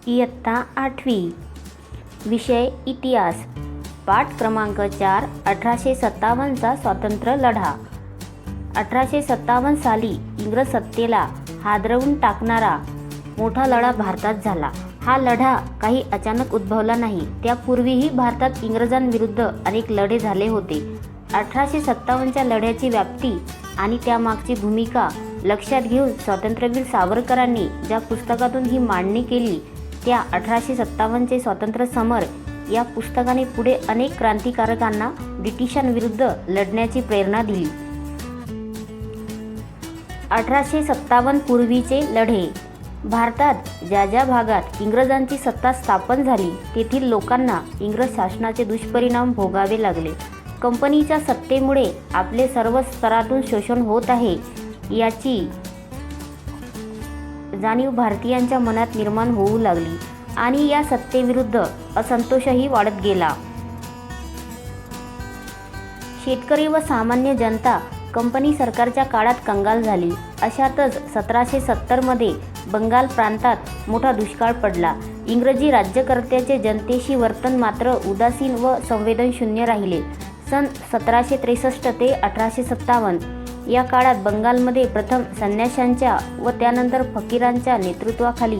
इयत्ता 8वी. विषय इतिहास. पाठ क्रमांक 4. 1857चा स्वातंत्र्य लढा. 1857 साली इंग्रज सत्तेला हादरवून टाकणारा मोठा लढा भारतात झाला. हा लढा काही अचानक उद्भवला नाही. त्यापूर्वीही भारतात इंग्रजांविरुद्ध अनेक लढे झाले होते. 1857च्या लढ्याची व्याप्ती आणि त्यामागची भूमिका लक्षात घेऊन स्वातंत्र्यवीर सावरकरांनी ज्या पुस्तकातून ही मांडणी केली त्या 1857चे स्वातंत्र्य समर या पुस्तकाने पुढे अनेक क्रांतिकारकांना ब्रिटिशांविरुद्ध लढण्याची प्रेरणा दिली. 1857 पूर्वीचे लढे. भारतात ज्या ज्या भागात इंग्रजांची सत्ता स्थापन झाली तेथील लोकांना इंग्रज शासनाचे दुष्परिणाम भोगावे लागले. कंपनीच्या सत्तेमुळे आपले सर्व स्तरातून शोषण होत आहे याची जाणीव भारतीयांच्या मनात निर्माण होऊ लागली आणि या सत्तेविरुद्ध असंतोषही वाढत गेला. शेतकरी व सामान्य जनता कंपनी सरकारच्या काळात कंगाल झाली. अशातच 1770 बंगाल प्रांतात मोठा दुष्काळ पडला. इंग्रजी राज्यकर्त्याचे जनतेशी वर्तन मात्र उदासीन व संवेदनशून्य राहिले. सन 1763 ते 1857 या काळात बंगालमध्ये प्रथम संन्याशांच्या व त्यानंतर फकीरांच्या नेतृत्वाखाली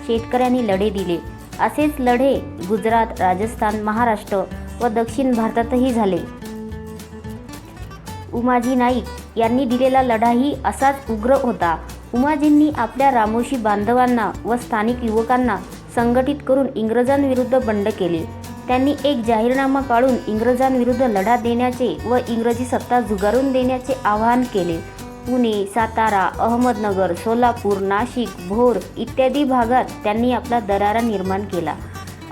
शेतकऱ्यांनी लढे दिले. असेच लढे गुजरात, राजस्थान, महाराष्ट्र व दक्षिण भारतातही झाले. उमाजी नाईक यांनी दिलेला लढाही असाच उग्र होता. उमाजींनी आपल्या रामोशी बांधवांना व स्थानिक युवकांना संघटित करून इंग्रजांविरुद्ध बंड केले. त्यांनी एक जाहीरनामा काढून इंग्रजांविरुद्ध लढा देण्याचे व इंग्रजी सत्ता झुगारून देण्याचे आवाहन केले. पुणे, सातारा, अहमदनगर, सोलापूर, नाशिक, भोर इत्यादी भागात त्यांनी आपला दरारा निर्माण केला.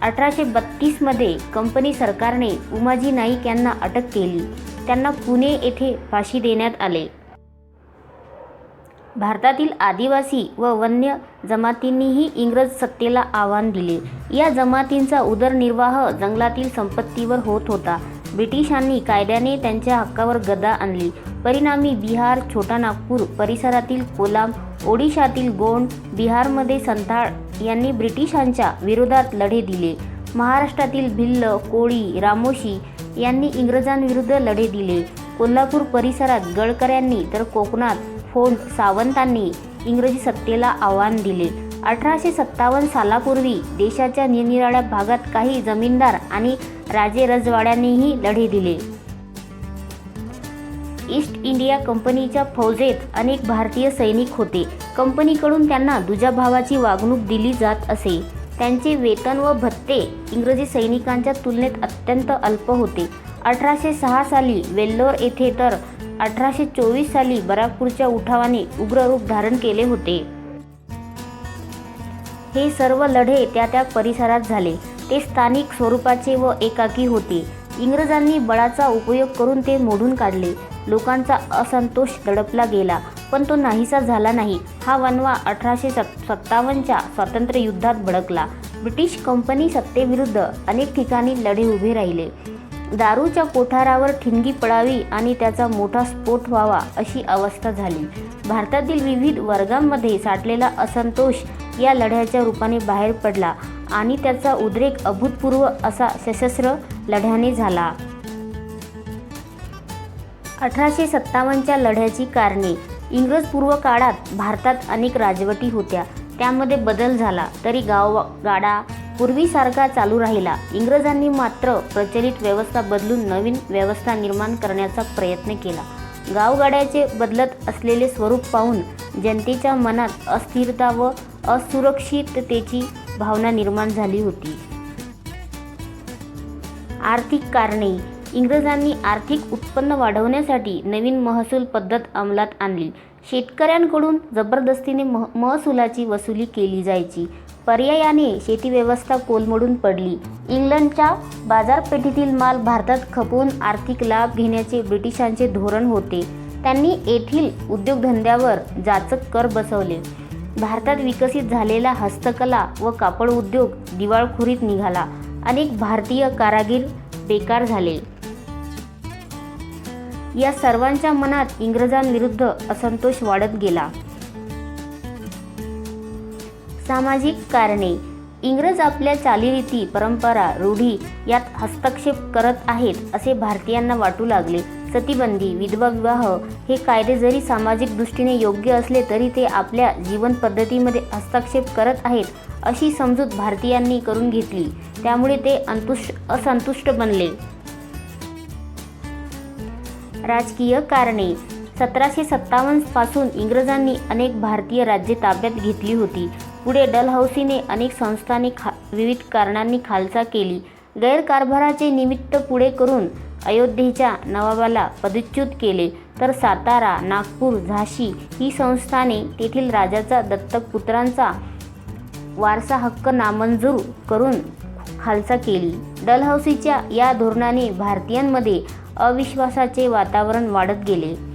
1832 कंपनी सरकारने उमाजी नाईक यांना अटक केली. त्यांना पुणे येथे फाशी देण्यात आले. भारतातील आदिवासी व वन्य जमातींनीही इंग्रज सत्तेला आव्हान दिले. या जमातींचा उदरनिर्वाह जंगलातील संपत्तीवर होत होता. ब्रिटिशांनी कायद्याने त्यांच्या हक्कावर गदा आणली. परिणामी बिहार, छोटा नागपूर परिसरातील कोलाम, ओडिशातील गोंड, बिहारमध्ये संथाळ यांनी ब्रिटिशांच्या विरोधात लढे दिले. महाराष्ट्रातील भिल्ल, कोळी, रामोशी यांनी इंग्रजांविरुद्ध लढे दिले. कोल्हापूर परिसरात गडकऱ्यांनी तर कोकणात फोंड सावंतांनी इंग्रजी सत्तेला आव्हान दिले. 1857 सालापूर्वी देशाच्या निरनिराळ्या भागात काही जमीनदार आणि राजे रजवाड्यांनीही लढे दिले. ईस्ट इंडिया कंपनीच्या फौजेत अनेक भारतीय सैनिक होते. कंपनीकडून त्यांना दुजाभावाची वागणूक दिली जात असे. त्यांचे वेतन व भत्ते इंग्रजी सैनिकांच्या तुलनेत अत्यंत अल्प होते. 1806 साली वेल्लोर येथे तर 1824 साली बराकपूरच्या उठावाने उग्र रूप धारण केले होते. हे सर्व लढे त्या परिसरात झाले. ते स्थानिक स्वरूपाचे व एकाकी होते. इंग्रजांनी बळाचा उपयोग करून ते मोडून काढले. लोकांचा असंतोष दडपला गेला पण तो नाहीसा झाला नाही. हा वणवा 1857च्या स्वातंत्र्य युद्धात भडकला. ब्रिटिश कंपनी सत्तेविरुद्ध अनेक ठिकाणी लढे उभे राहिले. दारूच्या कोठारावर ठिणगी पडावी आणि त्याचा मोठा स्फोट व्हावा अशी अवस्था झाली. भारतातील विविध वर्गांमध्ये साठलेला असंतोष या लढ्याच्या रूपाने बाहेर पडला आणि त्याचा उद्रेक अभूतपूर्व असा सशस्त्र लढ्याने झाला. 1857च्या लढ्याची कारणे. इंग्रजपूर्व काळात भारतात अनेक राजवटी होत्या. त्यामध्ये बदल झाला तरी गावगाडा पूर्वीसारखा चालू राहिला. इंग्रजांनी मात्र प्रचलित व्यवस्था बदलून नवीन व्यवस्था निर्माण करण्याचा प्रयत्न केला. गावगाड्याचे बदलत असलेले स्वरूप पाहून जनतेच्या मनात अस्थिरता व असुरक्षिततेची भावना निर्माण झाली होती. आर्थिक कारणे. इंग्रजांनी आर्थिक उत्पन्न वाढवण्यासाठी नवीन महसूल पद्धत अंमलात आणली. शेतकऱ्यांकडून जबरदस्तीने महसुलाची वसुली केली जायची. पर्यायाने शेती व्यवस्था कोलमडून पडली. इंग्लंडच्या बाजारपेठेतील माल भारतात खपवून आर्थिक लाभ घेण्याचे ब्रिटिशांचे धोरण होते. त्यांनी येथील उद्योगधंद्यावर जाचक कर बसवले. भारतात विकसित झालेला हस्तकला व कापड उद्योग दिवाळखोरीत निघाला. अनेक भारतीय कारागीर बेकार झाले. या सर्वांच्या मनात इंग्रजांविरुद्ध असंतोष वाढत गेला. सामाजिक कारणे. इंग्रज आपल्या चालीरीती, परंपरा, रूढी यात हस्तक्षेप करत आहेत असे भारतीयांना वाटू लागले. सतीबंदी, विधवा विवाह हे कायदे जरी सामाजिक दृष्टीने योग्य असले तरी ते आपल्या जीवन पद्धतीमध्ये हस्तक्षेप करत आहेत अशी समजूत भारतीयांनी करून घेतली. त्यामुळे ते असंतुष्ट बनले. राजकीय कारणे. 1757 पासून इंग्रजांनी अनेक भारतीय राज्ये ताब्यात घेतली होती. पुढे डलहौसीने अनेक संस्थाने विविध कारणांनी खालसा केली. गैरकारभाराचे निमित्त पुढे करून अयोध्येच्या नवाबाला पदच्युत केले, तर सातारा, नागपूर, झाशी ही संस्थाने तेथील राजाचा दत्तक पुत्रांचा वारसा हक्क नामंजूर करून खालसा केली. डलहौसीच्या या धोरणाने भारतीयांमध्ये अविश्वासाचे वातावरण वाढत गेले.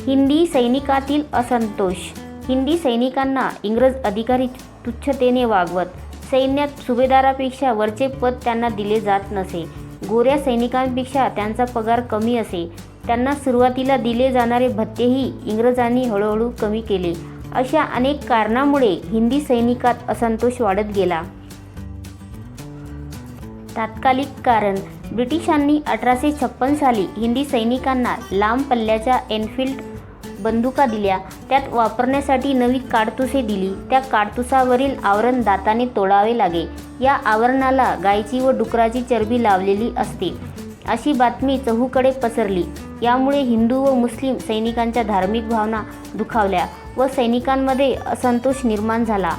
हिंदी सैनिकातील असंतोष. हिंदी सैनिकांना इंग्रज अधिकारी तुच्छतेने वागवत. सैन्यात सुभेदारापेक्षा वरचे पद त्यांना दिले जात नसे. गोऱ्या सैनिकांपेक्षा त्यांचा पगार कमी असे. त्यांना सुरुवातीला दिले जाणारे भत्तेही इंग्रजांनी हळूहळू कमी केले. अशा अनेक कारणामुळे हिंदी सैनिकात असंतोष वाढत गेला. तात्कालिक कारण. ब्रिटिशांनी 1856 साली हिंदी सैनिकांना लांब पल्ल्याच्या एनफिल्ड बंदुका दिल्या. त्यात वापरण्यासाठी नवी काडतुसे दिली. त्या काडतुसावरील आवरण दाताने तोडावे लागे. या आवरणाला गायची व डुकराची चरबी लावलेली असते अशी बातमी चहूकडे पसरली. यामुळे हिंदू व मुस्लिम सैनिकांच्या धार्मिक भावना दुखावल्या व सैनिकांमध्ये असंतोष निर्माण झाला.